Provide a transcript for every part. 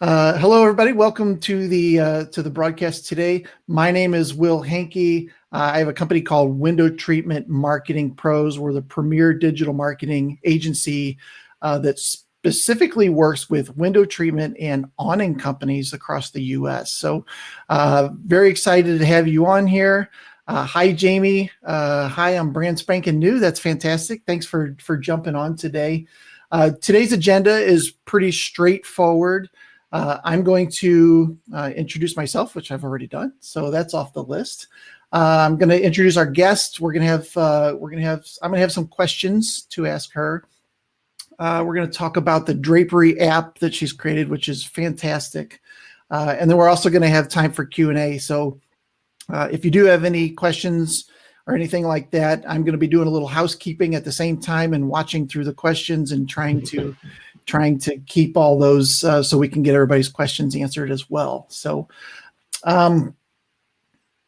Hello, everybody. Welcome to the broadcast today. My name is Will Hankey. I have a company called Window Treatment Marketing Pros. We're the premier digital marketing agency that specifically works with window treatment and awning companies across the U.S. So, very excited to have you on here. Hi, Jamie. Hi, I'm brand spanking new. That's fantastic. Thanks for jumping on today. Today's agenda is pretty straightforward. I'm going to introduce myself, which I've already done, so that's off the list. I'm going to introduce our guest. I'm going to have some questions to ask her. We're going to talk about the Drapery app that she's created, which is fantastic, and then we're also going to have time for Q&A. So if you do have any questions or anything like that, I'm going to be doing a little housekeeping at the same time and watching through the questions and trying to keep all those so we can get everybody's questions answered as well. So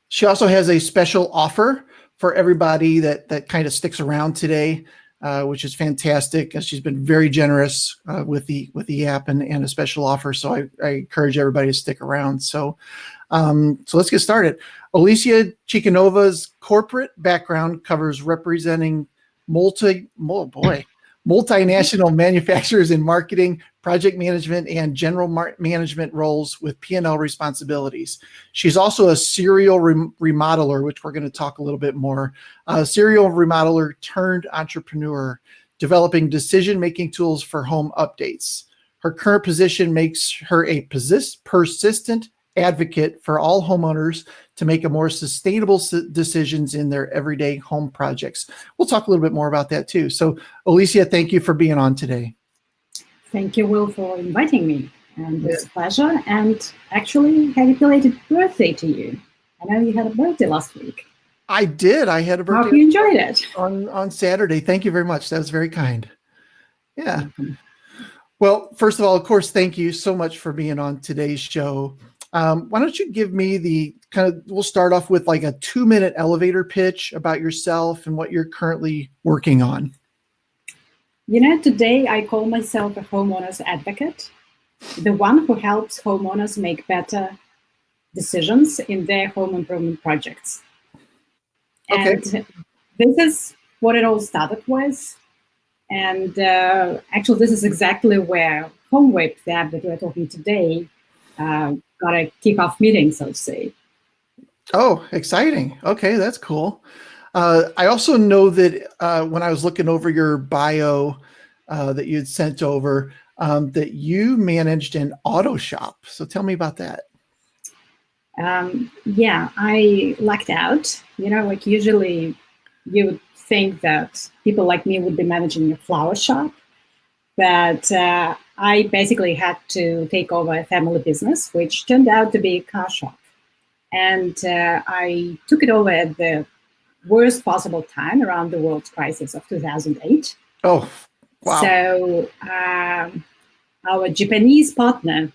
she also has a special offer for everybody that kind of sticks around today, which is fantastic. She's been very generous with the app and a special offer. So I encourage everybody to stick around. So let's get started. Olesia Chikunova's corporate background covers representing multinational manufacturers in marketing, project management, and general management roles with P&L responsibilities. She's also a serial remodeler, which we're going to talk a little bit more. Serial remodeler turned entrepreneur, developing decision-making tools for home updates. Her current position makes her a persistent advocate for all homeowners to make a more sustainable decisions in their everyday home projects. We'll talk a little bit more about that too. So, Olesia, thank you for being on today. Thank you, Will, for inviting me. And it's a pleasure. And actually, happy belated birthday to you. I know you had a birthday last week. I did. I had a birthday. I hope you enjoyed it. On Saturday. Thank you very much. That was very kind. Yeah. Well, first of all, of course, thank you so much for being on today's show. Why don't you give me we'll start off with like a 2-minute elevator pitch about yourself and what you're currently working on. You know, today I call myself a homeowners advocate, the one who helps homeowners make better decisions in their home improvement projects. Okay. And this is what it all started with. And actually, this is exactly where HomeWIP, the app that we're talking today, got a kickoff meeting, so to say. Oh, exciting. Okay, that's cool. I also know that when I was looking over your bio that you had sent over, that you managed an auto shop. So tell me about that. Yeah, I lucked out. You know, like usually you would think that people like me would be managing a flower shop, but I basically had to take over a family business, which turned out to be a car shop. And I took it over at the worst possible time around the world crisis of 2008. Oh, wow. So our Japanese partner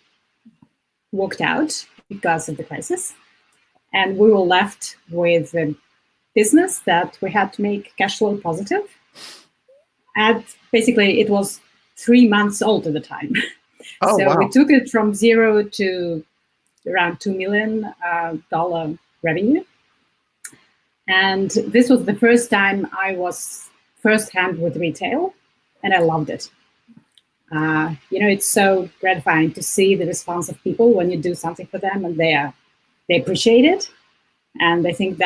walked out because of the crisis. And we were left with a business that we had to make cash flow positive. And basically, it was 3 months old at the time. Oh, so wow. We took it from zero to around $2 million revenue. And this was the first time I was firsthand with retail, and I loved it. You know, it's so gratifying to see the response of people when you do something for them and they appreciate it. And I think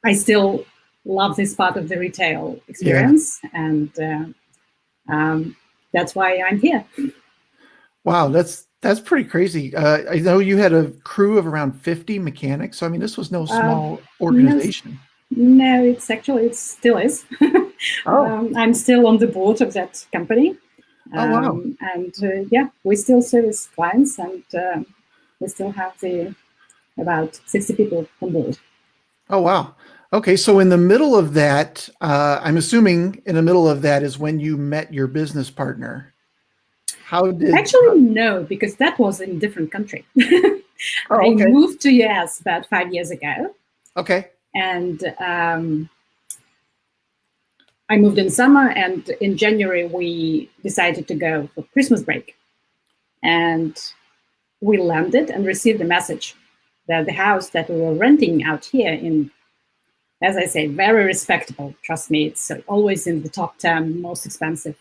I still love this part of the retail experience. Yeah. And that's why I'm here. Wow, that's pretty crazy. I know you had a crew of around 50 mechanics. So, I mean, this was no small organization. No, it still is. Oh. I'm still on the board of that company. Oh, wow. And yeah, we still service clients, and we still have about 60 people on board. Oh, wow. Okay, so in the middle of that, I'm assuming in the middle of that is when you met your business partner. Actually, no, because that was in a different country. Oh, okay. I moved to US about 5 years ago. Okay. And I moved in summer, and in January we decided to go for Christmas break. And we landed and received a message that the house that we were renting out here in, as I say, very respectable, trust me, it's always in the top 10 most expensive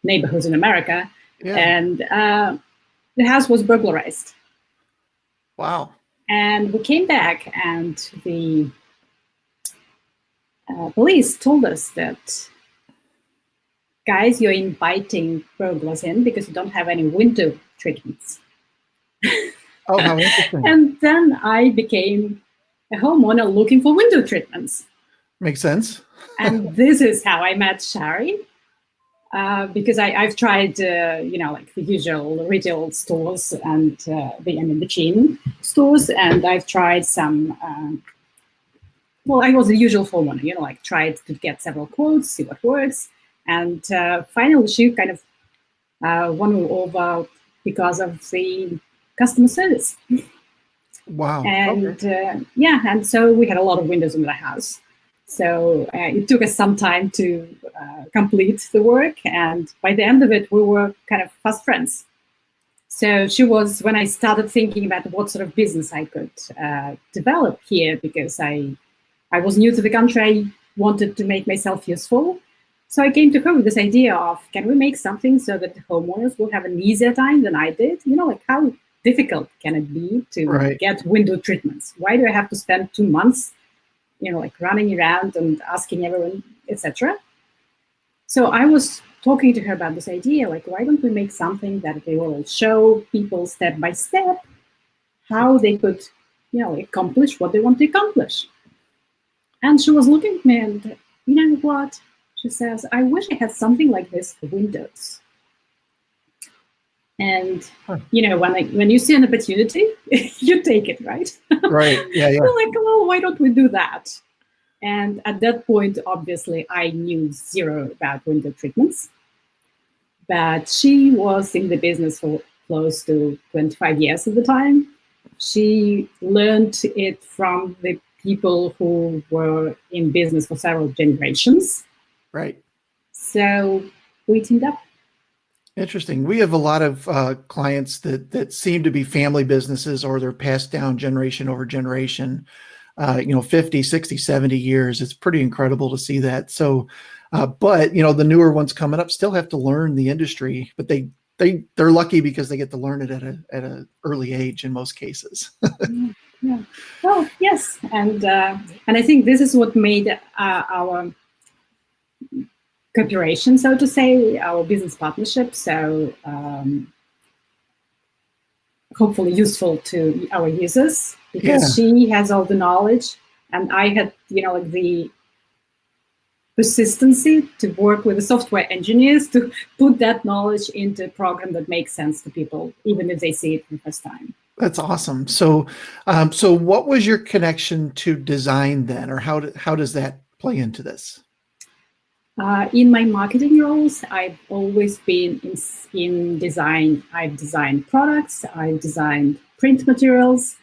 neighborhoods in America. Yeah. And the house was burglarized. Wow. And we came back, and the police told us that, guys, you're inviting burglars in because you don't have any window treatments. Oh, how interesting. And then I became a homeowner looking for window treatments. Makes sense. And this is how I met Shari. Because I've tried, like the usual retail stores and the chain stores, and I've tried some. I was the usual homeowner, like tried to get several quotes, see what works, and finally she kind of won me over because of the customer service. Wow. And okay. And so we had a lot of windows in the house. So it took us some time to complete the work, and by the end of it, we were kind of fast friends. So she was, when I started thinking about what sort of business I could develop here, because I was new to the country, I wanted to make myself useful. So I came to her with this idea of, can we make something so that the homeowners will have an easier time than I did? Like how difficult can it be to get window treatments? Why do I have to spend 2 months like running around and asking everyone, etc. So I was talking to her about this idea, like, why don't we make something that they will show people step by step how they could, accomplish what they want to accomplish. And she was looking at me and, you know what? She says, I wish I had something like this for windows. And, when you see an opportunity, you take it, right? Right. Yeah. You're like, well, why don't we do that? And at that point, obviously, I knew zero about window treatments. But she was in the business for close to 25 years at the time. She learned it from the people who were in business for several generations. Right. So we teamed up. Interesting. We have a lot of clients that seem to be family businesses, or they're passed down generation over generation, 50, 60, 70 years. It's pretty incredible to see that. So, but, the newer ones coming up still have to learn the industry, but they're lucky because they get to learn it at an early age in most cases. Yeah. Well, yes. And I think this is what made our cooperation, so to say, our business partnership, so hopefully useful to our users, because she has all the knowledge and I had, the persistency to work with the software engineers to put that knowledge into a program that makes sense to people, even if they see it for the first time. That's awesome. So, so what was your connection to design then, or how does that play into this? In my marketing roles, I've always been in design. I've designed products. I've designed print materials.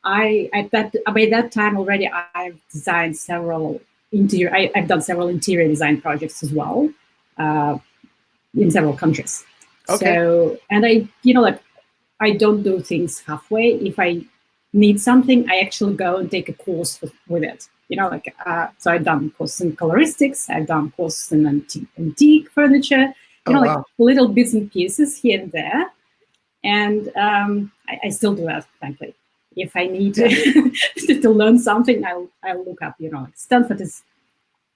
By that time already, I've designed several interior. I've done several interior design projects as well, in several countries. Okay. So, and I don't do things halfway. If I need something, I actually go and take a course with it. So I've done courses in coloristics, I've done courses in antique furniture, wow. little bits and pieces here and there. And I still do that, frankly. If I need to learn something, I'll look up, Stanford is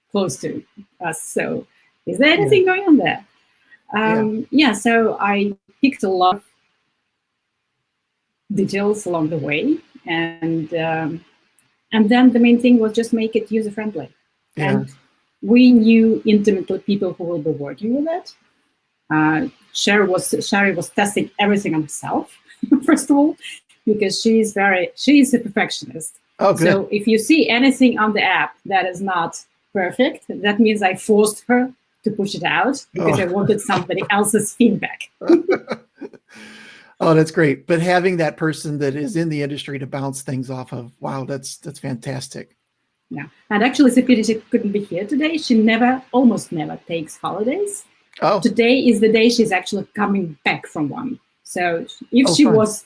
close to us. So is there anything going on there? So I picked a lot of details along the way. And then the main thing was just make it user-friendly. Yeah. And we knew intimately people who will be working with it. Shari was testing everything on herself, first of all, because she's a perfectionist. Oh, good. So if you see anything on the app that is not perfect, that means I forced her to push it out because I wanted somebody else's feedback. Oh, that's great. But having that person that is in the industry to bounce things off of, wow, that's fantastic. Yeah. And actually, she couldn't be here today. She almost never takes holidays. Oh. Today is the day she's actually coming back from one. So if she fun. was,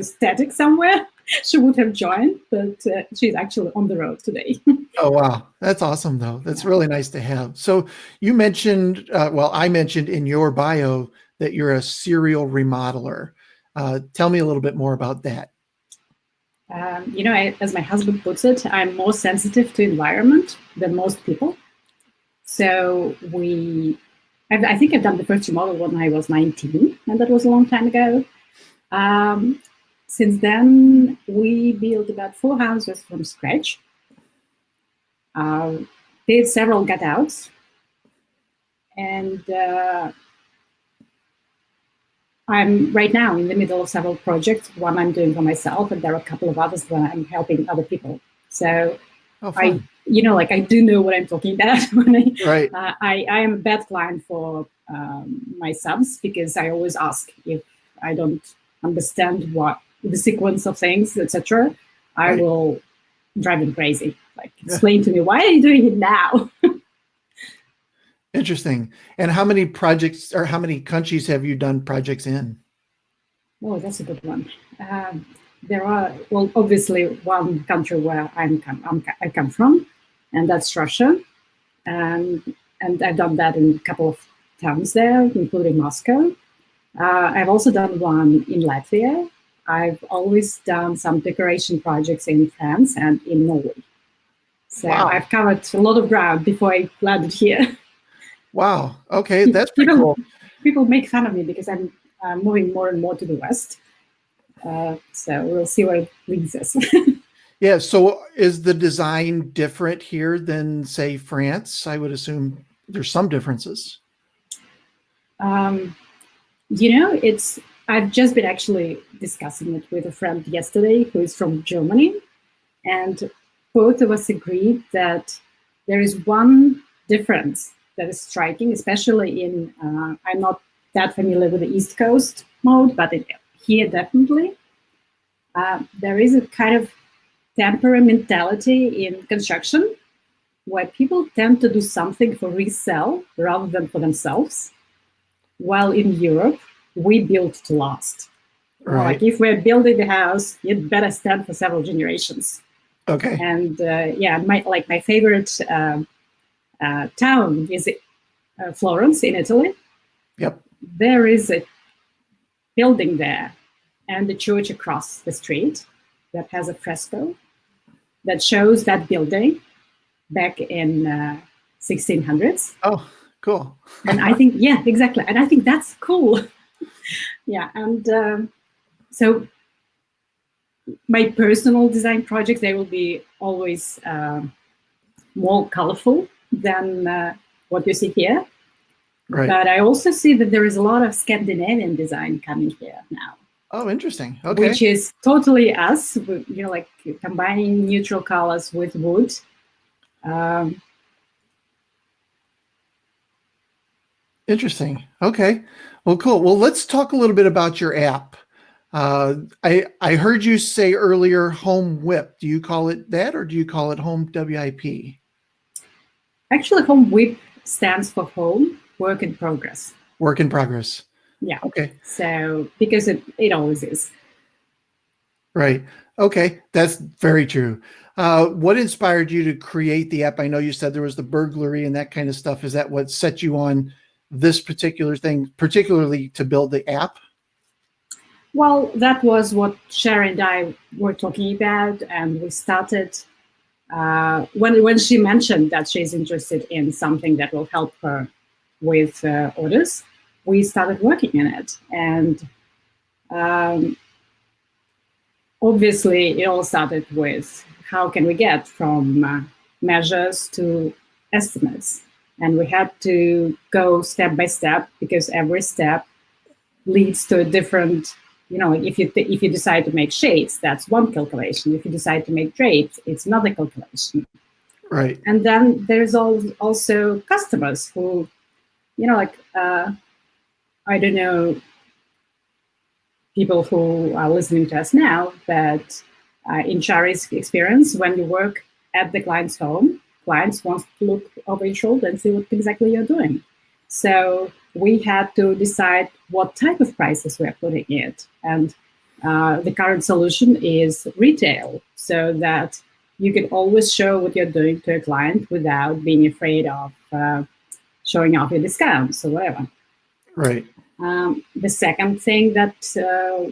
static somewhere, she would have joined, but she's actually on the road today. Oh, wow. That's awesome, though. That's really nice to have. So you mentioned, I mentioned in your bio that you're a serial remodeler. Tell me a little bit more about that. As my husband puts it, I'm more sensitive to environment than most people. So I think I've done the first remodel when I was 19, and that was a long time ago. Since then, we built about 4 houses from scratch. Did several gut-outs. And I'm right now in the middle of several projects. One I'm doing for myself, and there are a couple of others where I'm helping other people. So I do know what I'm talking about when Right. I am a bad client for my subs, because I always ask if I don't understand what the sequence of things, etc. I will drive them crazy. Like, explain to me, why are you doing it now? Interesting. And how many projects or how many countries have you done projects in? Oh, that's a good one. There are, obviously one country where I come from, and that's Russia. And I've done that in a couple of towns there, including Moscow. I've also done one in Latvia. I've always done some decoration projects in France and in Norway. So I've covered a lot of ground before I landed here. Wow. Okay, that's pretty cool. People make fun of me because I'm moving more and more to the west. So we'll see where it leads us. Yeah. So is the design different here than, say, France? I would assume there's some differences. I've just been actually discussing it with a friend yesterday who is from Germany. And both of us agreed that there is one difference that is striking, especially in, I'm not that familiar with the East Coast mode, but here definitely. There is a kind of temperamentality in construction where people tend to do something for resale rather than for themselves. While in Europe, we build to last. Right. Like, if we're building the house, you'd better stand for several generations. Okay. And my favorite town is Florence in Italy. Yep. There is a building there and a church across the street that has a fresco that shows that building back in 1600s. Oh, cool. And I think, yeah, exactly. And I think that's cool. Yeah. And so my personal design projects, they will be always more colorful than what you see here. Right. But I also see that there is a lot of Scandinavian design coming here now. Oh, interesting. Okay. Which is totally us, like combining neutral colors with wood. Interesting. Okay. Well, cool. Well, let's talk a little bit about your app. I heard you say earlier HomeWIP. Do you call it that, or do you call it Home WIP? Actually, HomeWIP stands for Home Work in Progress. Work in Progress. Yeah. Okay. So, because it always is. Right. Okay. That's very true. What inspired you to create the app? I know you said there was the burglary and that kind of stuff. Is that what set you on this particular thing, particularly to build the app? Well, that was what Sharon and I were talking about, and we started when she mentioned that she's interested in something that will help her with orders. We started working on it, and obviously it all started with how can we get from measures to estimates, and we had to go step by step because every step leads to a different. If you decide to make shades, that's one calculation. If you decide to make drapes, it's another calculation. Right. And then there's also customers who, I don't know, people who are listening to us now, but in Shari's experience, when you work at the client's home, clients want to look over your shoulder and see what exactly you're doing. So we had to decide what type of prices we are putting it. And the current solution is retail, so that you can always show what you're doing to a client without being afraid of showing off your discounts or whatever. Right. The second thing that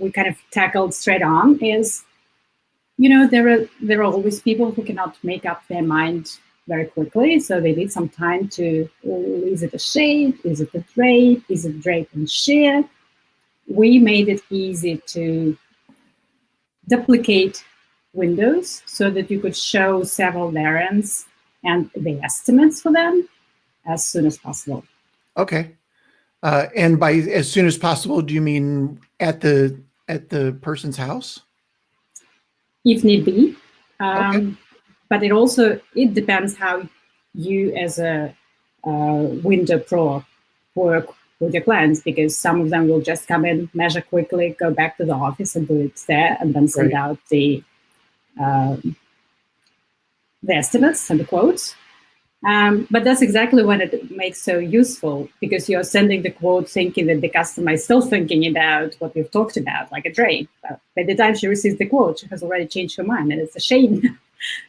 we kind of tackled straight on is, there are always people who cannot make up their mind very quickly, so they need some time to, is it a shade, is it a drape, is it drape and sheer? We made it easy to duplicate windows so that you could show several variants and the estimates for them as soon as possible. Okay. And by as soon as possible, do you mean at the person's house? If need be. Okay. But it depends how you as a window pro work with your clients, because some of them will just come in, measure quickly, go back to the office and do it there, and then send Right. out the estimates and the quotes. But that's exactly when it makes so useful, because you're sending the quote thinking that the customer is still thinking about what we've talked about, like a drape. But by the time she receives the quote, she has already changed her mind, and it's a shame.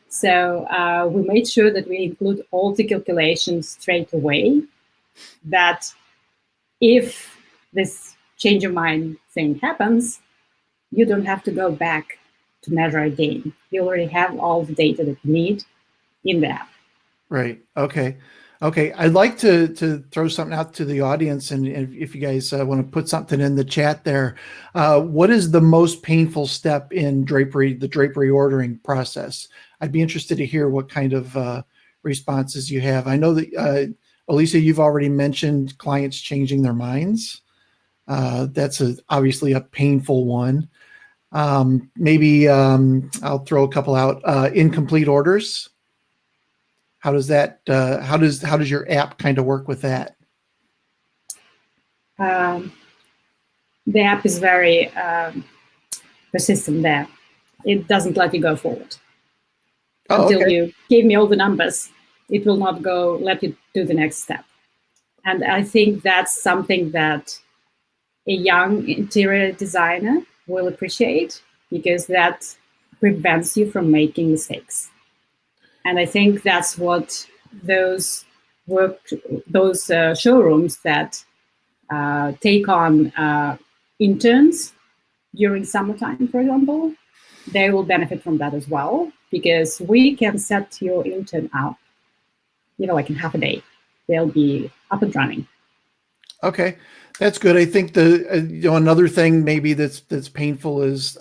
So we made sure that we include all the calculations straight away, that if this change of mind thing happens, you don't have to go back to measure again. You already have all the data that you need in the app. Right. Okay. Okay. I'd like to throw something out to the audience, and if you guys want to put something in the chat there, what is the most painful step in Drapery, the Drapery ordering process? I'd be interested to hear what kind of responses you have. I know that Olesia, you've already mentioned clients changing their minds. That's obviously a painful one. Maybe I'll throw a couple out. Incomplete orders. How does that? How does your app kind of work with that? The app is very persistent there. It doesn't let you go forward. Until you give me all the numbers, it will not let you do the next step. And I think that's something that a young interior designer will appreciate, because that prevents you from making mistakes. And I think that's what those showrooms that take on interns during summertime, for example, they will benefit from that as well, because we can set your intern up, like in half a day. They'll be up and running. Okay, that's good. I think another thing maybe that's painful is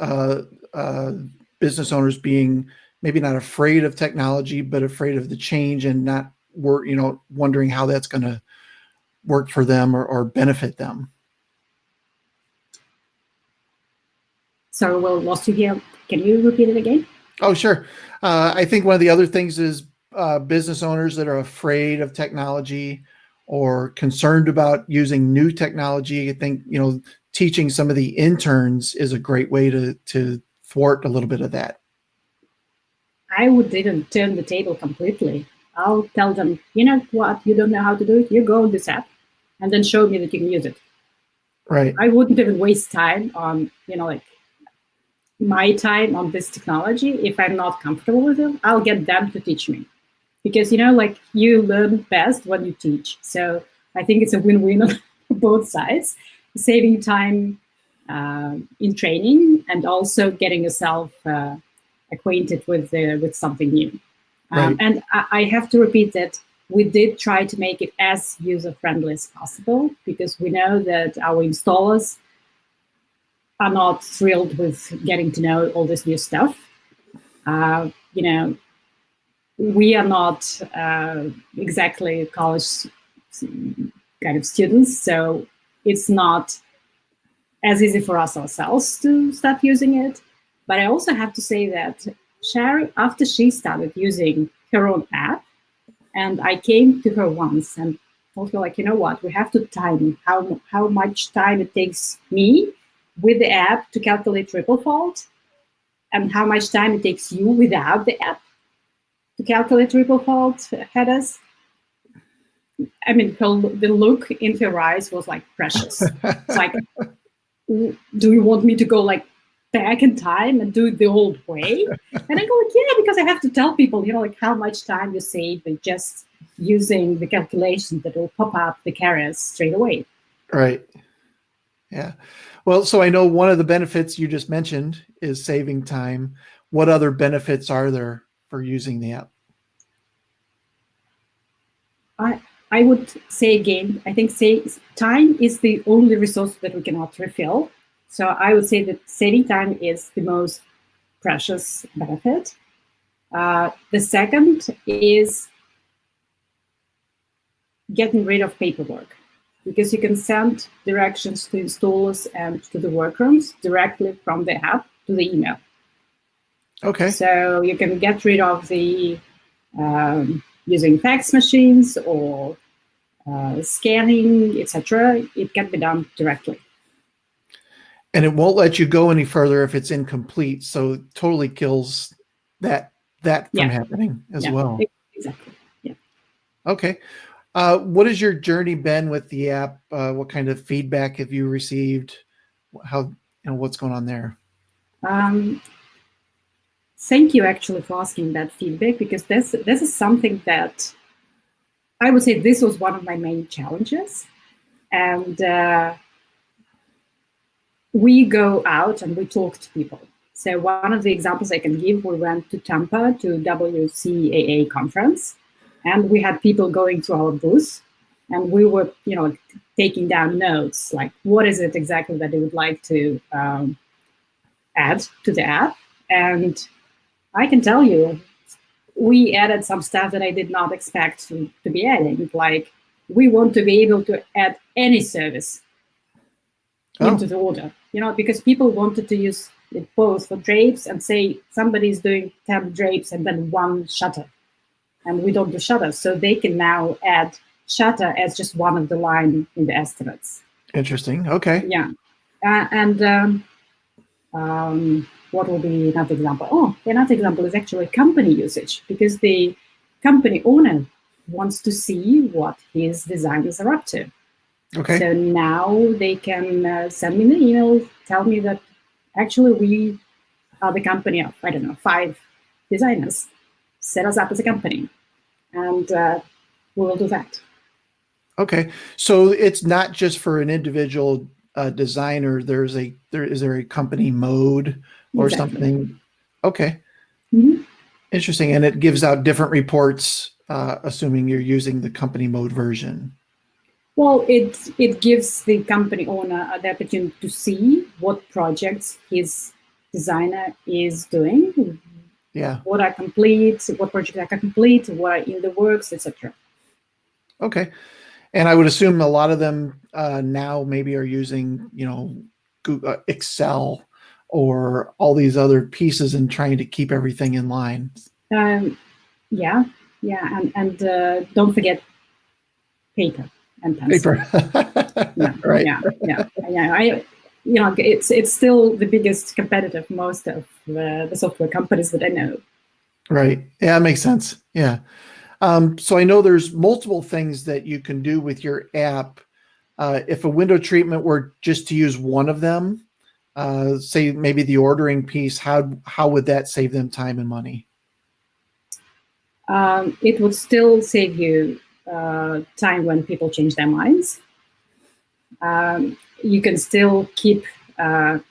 business owners being maybe not afraid of technology, but afraid of the change and not wondering how that's going to work for them or benefit them. Sorry, Will, lost you here. Can you repeat it again? Oh, sure. I think one of the other things is business owners that are afraid of technology or concerned about using new technology. I think, teaching some of the interns is a great way to thwart a little bit of that. I would even turn the table completely. I'll tell them, you know what, you don't know how to do it, you go on this app and then show me that you can use it. Right. I wouldn't even waste time on, my time on this technology. If I'm not comfortable with it, I'll get them to teach me. Because, you learn best when you teach. So I think it's a win-win on both sides, saving time in training and also getting yourself acquainted with something new. Right. And I have to repeat that we did try to make it as user-friendly as possible, because we know that our installers are not thrilled with getting to know all this new stuff. We are not exactly college kind of students, so it's not as easy for us ourselves to start using it. But I also have to say that Sherry, after she started using her own app, and I came to her once and told her, you know what, we have to time how much time it takes me with the app to calculate triple fault, and how much time it takes you without the app to calculate triple fault headers. I mean, the look in her eyes was like precious. It's like, do you want me to go like back in time and do it the old way? And I go like, yeah, because I have to tell people, like how much time you save by just using the calculation that will pop up the carriers straight away. Right. Yeah. Well, so I know one of the benefits you just mentioned is saving time. What other benefits are there for using the app? I would say again, I think time is the only resource that we cannot refill. So I would say that saving time is the most precious benefit. The second is getting rid of paperwork, because you can send directions to installers and to the workrooms directly from the app to the email. Okay. So you can get rid of the using fax machines or scanning, etc. It can be done directly. And it won't let you go any further if it's incomplete. So it totally kills that from happening as well. Exactly. Yeah. Okay. What has your journey been with the app? What kind of feedback have you received? How, what's going on there? Thank you actually for asking that feedback, because this is something that I would say this was one of my main challenges. And we go out and we talk to people. So one of the examples I can give, we went to Tampa to WCAA conference, and we had people going to our booth, and we were, taking down notes, like what is it exactly that they would like to add to the app. And I can tell you, we added some stuff that I did not expect to be adding. Like, we want to be able to add any service into the order, because people wanted to use it both for drapes and say somebody's doing 10 drapes and then one shutter. And we don't do shutters. So they can now add shutter as just one of the line in the estimates. Interesting. Okay. Yeah. What will be another example? Oh, another example is actually company usage, because the company owner wants to see what his designers are up to. Okay. So now they can send me an email, tell me that actually we are the company of, 5 designers. Set us up as a company, and we will do that. Okay. So it's not just for an individual designer. Is there a company mode or something? Okay. Mm-hmm. Interesting. And it gives out different reports, assuming you're using the company mode version. Well, it gives the company owner the opportunity to see what projects his designer is doing. Yeah. What are complete, what projects are complete, what are in the works, etc. Okay. And I would assume a lot of them now maybe are using, Google, Excel or all these other pieces and trying to keep everything in line. Yeah. And don't forget paper and pencil. Paper. Right. Yeah. It's still the biggest competitor for most of the software companies that I know. Right. Yeah, it makes sense. Yeah. So I know there's multiple things that you can do with your app. If a window treatment were just to use one of them, say maybe the ordering piece, how would that save them time and money? It would still save you time when people change their minds. You can still keep. Can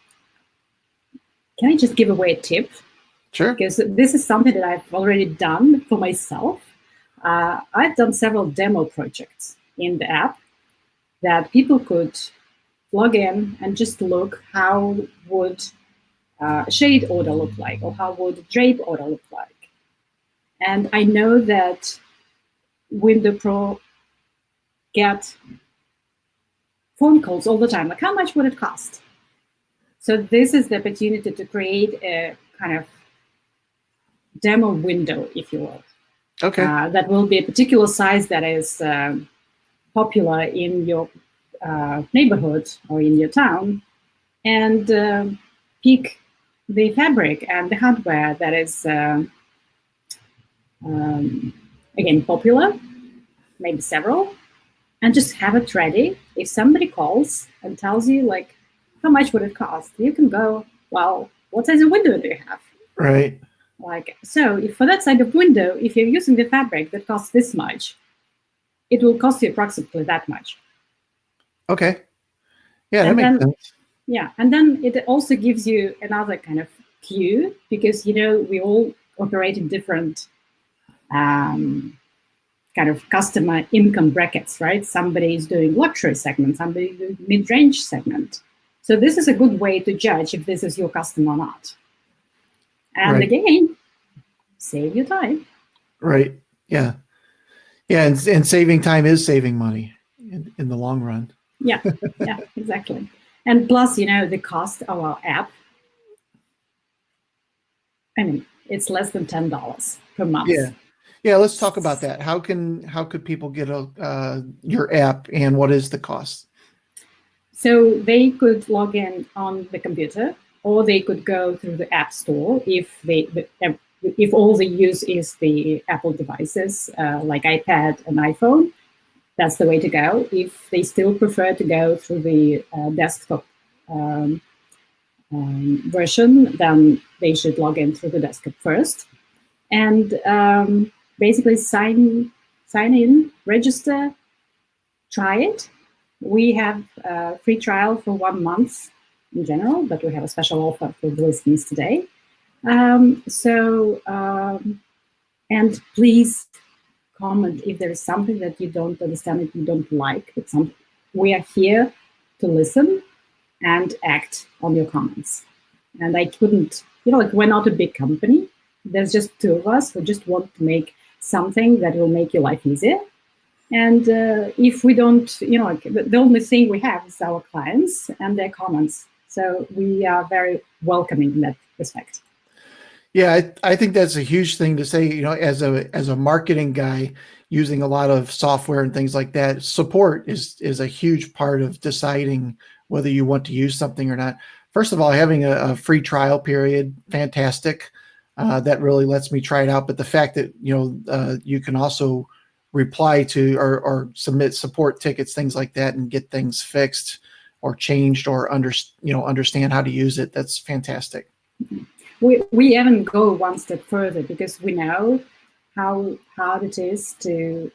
I just give away a tip? Sure. Because this is something that I've already done for myself. I've done several demo projects in the app that people could log in and just look how would shade order look like, or how would drape order look like. And I know that Window Pro get phone calls all the time, like how much would it cost? So this is the opportunity to create a kind of demo window, if you will. Okay. That will be a particular size that is popular in your neighborhood or in your town, and pick the fabric and the hardware that is, again, popular, maybe several, and just have it ready. If somebody calls and tells you like, how much would it cost? You can go, well, what size of window do you have? Right. Like, so if for that side of window, if you're using the fabric that costs this much, it will cost you approximately that much. Okay. Yeah, that And makes then, sense. yeah, and then it also gives you another kind of cue, because, you know, we all operate in different kind of customer income brackets, right? Somebody is doing luxury segment, somebody is doing mid-range segment. So this is a good way to judge if this is your customer or not. And Right. again, save your time. Right. Yeah. Yeah. And saving time is saving money in the long run. Yeah, yeah, exactly. And plus, you know, the cost of our app, I mean, it's less than $10 per month. Yeah. Yeah. Let's talk about that. How could people get your app, and what is the cost? So they could log in on the computer, or they could go through the App Store if all they use is the Apple devices, like iPad and iPhone. That's the way to go. If they still prefer to go through the desktop version, then they should log in through the desktop first, and basically sign in, register, try it. We have a free trial for 1 month in general, but we have a special offer for the listeners today. And please comment if there is something that you don't understand, if you don't like. We are here to listen and act on your comments. And I couldn't, you know, like, we're not a big company. There's just two of us who just want to make something that will make your life easier. And if we don't, you know, like, the only thing we have is our clients and their comments. So we are very welcoming in that respect. Yeah, I think that's a huge thing to say. You know, as a marketing guy using a lot of software and things like that, support is a huge part of deciding whether you want to use something or not. First of all, having a free trial period, fantastic. That really lets me try it out. But the fact that, you know, you can also reply to or submit support tickets, things like that, and get things fixed or changed or understand how to use it. That's fantastic. We even go one step further, because we know how hard it is to,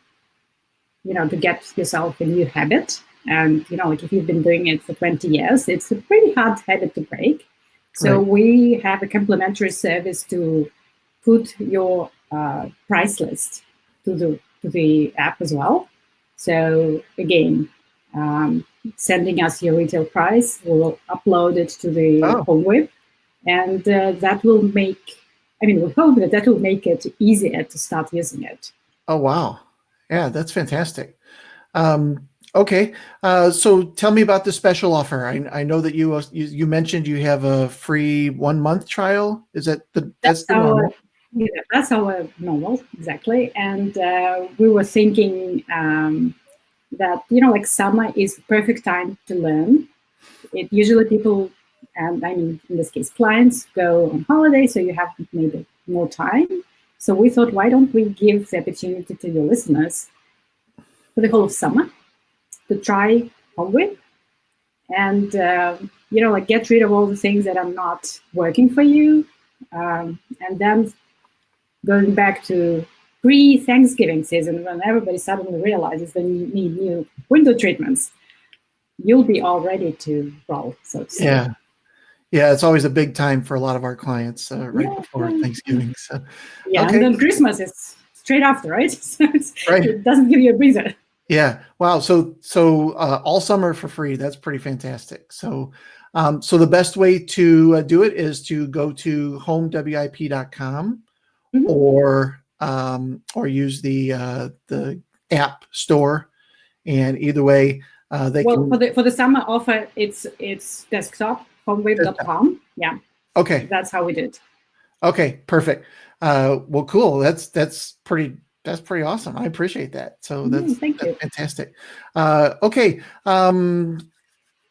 you know, to get yourself a new habit. And, you know, like, if you've been doing it for 20 years, it's a pretty hard habit to break. So Right. we have a complimentary service to put your price list to the app as well. So again, sending us your retail price, we'll upload it to the HomeWIP, and that will make, I mean, we hope that will make it easier to start using it. Oh, wow. Yeah, that's fantastic. Okay. So tell me about the special offer. I know that you mentioned you have a free 1 month trial. Is that that's the normal? Yeah, that's our normal, exactly. And we were thinking that, you know, like, summer is the perfect time to learn. It usually people, and I mean, in this case, clients go on holiday, so you have maybe more time. So we thought, why don't we give the opportunity to your listeners for the whole of summer to try HomeWIP and, you know, like, get rid of all the things that are not working for you. And then going back to pre-Thanksgiving season, when everybody suddenly realizes they need new window treatments, you'll be all ready to roll, so to say. Yeah. Yeah, it's always a big time for a lot of our clients right before Thanksgiving. So, yeah, okay. And then Christmas is straight after, right? So Right. It doesn't give you a breather. Yeah. Wow. So all summer for free. That's pretty fantastic. So the best way to do it is to go to homewip.com or use the app store, and either way they can. For the summer offer, it's desktop homewip.com. Yeah. Okay. That's how we did. Okay. Perfect. Well, cool. That's pretty awesome. I appreciate that. So that's fantastic. Okay.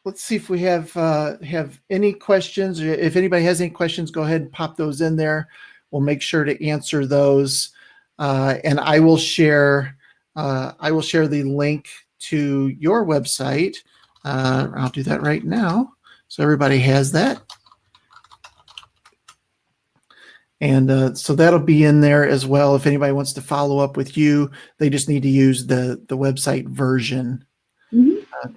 Let's see if we have any questions. If anybody has any questions, go ahead and pop those in there. We'll make sure to answer those. And I will share the link to your website. I'll do that right now, so everybody has that. And so that'll be in there as well. If anybody wants to follow up with you, they just need to use the website version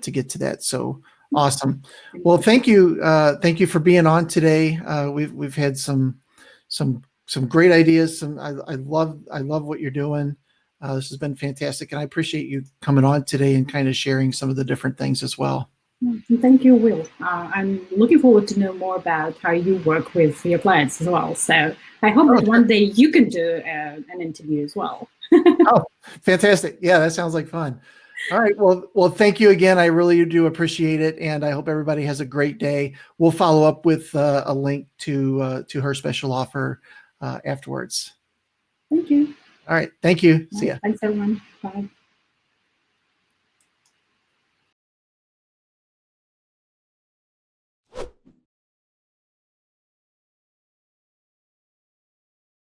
to get to that. So awesome. Well, thank you. Thank you for being on today. We've had some great ideas. I love what you're doing. This has been fantastic, and I appreciate you coming on today and kind of sharing some of the different things as well. Thank you, Will. I'm looking forward to know more about how you work with your clients as well. So I hope that one day you can do an interview as well. Oh, fantastic. Yeah, that sounds like fun. All right. Well, thank you again. I really do appreciate it. And I hope everybody has a great day. We'll follow up with a link to her special offer afterwards. Thank you. All right. Thank you. See ya. Thanks, everyone. Bye.